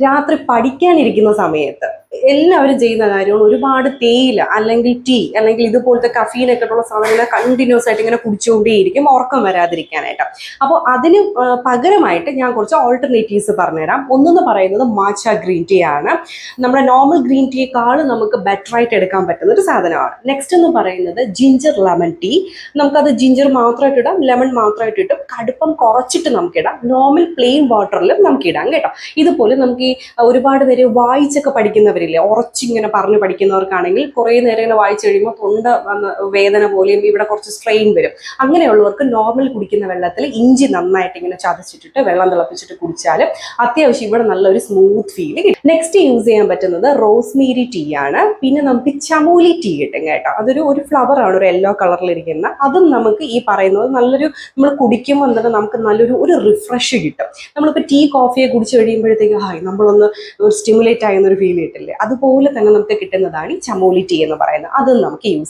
രാത്രി പഠിക്കാനിരിക്കുന്ന സമയത്ത് എല്ലാവരും ചെയ്യുന്ന കാര്യമാണ് ഒരുപാട് തേയില അല്ലെങ്കിൽ ടീ അല്ലെങ്കിൽ ഇതുപോലത്തെ കഫീനൊക്കെ ഉള്ള സാധനങ്ങൾ കണ്ടിന്യൂസ് ആയിട്ട് ഇങ്ങനെ കുടിച്ചുകൊണ്ടേയിരിക്കും ഉറക്കം വരാതിരിക്കാനായിട്ട്. അപ്പോൾ അതിന് പകരമായിട്ട് ഞാൻ കുറച്ച് ഓൾട്ടർനേറ്റീവ്സ് പറഞ്ഞുതരാം. ഒന്നെന്ന് പറയുന്നത് മാച്ച ഗ്രീൻ ടീ ആണ്. നമ്മുടെ നോർമൽ ഗ്രീൻ ടീയേക്കാൾ നമുക്ക് ബെറ്റർ ആയിട്ട് എടുക്കാൻ പറ്റുന്ന ഒരു സാധനമാണ്. നെക്സ്റ്റ് എന്ന് പറയുന്നത് ജിഞ്ചർ ലെമൺ ടീ. നമുക്കത് ജിഞ്ചർ മാത്രമായിട്ട് ഇടാം, ലെമൺ മാത്രമായിട്ട് ഇട്ടും കടുപ്പം കുറച്ചിട്ട് നമുക്കിടാം. നോർമൽ പ്ലെയിൻ വാട്ടറിലും നമുക്കിടാം കേട്ടോ. ഇതുപോലെ നമുക്ക് ഈ ഒരുപാട് പേര് വായിച്ചൊക്കെ പഠിക്കുന്നവരില്ലേ, ഉറച്ചിങ്ങനെ പറഞ്ഞു പഠിക്കുന്നവർക്കാണെങ്കിൽ കുറേ നേരം ഇങ്ങനെ വായിച്ചു കഴിയുമ്പോൾ തൊണ്ട വേദന പോലെയും ഇവിടെ കുറച്ച് സ്ട്രെയിൻ വരും. അങ്ങനെയുള്ളവർക്ക് നോർമൽ കുടിക്കുന്ന വെള്ളത്തിൽ ഇഞ്ചി നന്നായിട്ട് ഇങ്ങനെ ചതച്ചിട്ടിട്ട് വെള്ളം തിളപ്പിച്ചിട്ട് കുടിച്ചാൽ അത്യാവശ്യം ഇവിടെ നല്ലൊരു സ്മൂത്ത് ഫീൽ കിട്ടും. നെക്സ്റ്റ് യൂസ് ചെയ്യാൻ പറ്റുന്നത് റോസ്മേരി ടീ ആണ്. പിന്നെ നമുക്ക് ചമോലി ടീ കിട്ടും കേട്ടോ. അതൊരു ഫ്ലവർ ആണ്, ഒരു യെല്ലോ കളറിലിരിക്കുന്ന. അതും നമുക്ക് ഈ പറയുന്നത് നല്ലൊരു, നമ്മൾ കുടിക്കുമ്പോൾ എന്താണ് നമുക്ക് നല്ലൊരു റിഫ്രഷ് കിട്ടും. നമ്മളിപ്പോൾ ടീ കോഫിയെ കുടിച്ച് കഴിയുമ്പോഴത്തേക്ക് നമ്മളൊന്ന് സ്റ്റിമുലേറ്റ് ആയെന്നൊരു ഫീൽ കിട്ടില്ലേ, അതുപോലെ തന്നെ നമുക്ക് കിട്ടുന്നതാണ് ഈ ചമോലി ടീ എന്ന് പറയുന്നത്. അതും നമുക്ക് യൂസ് ചെയ്യാം.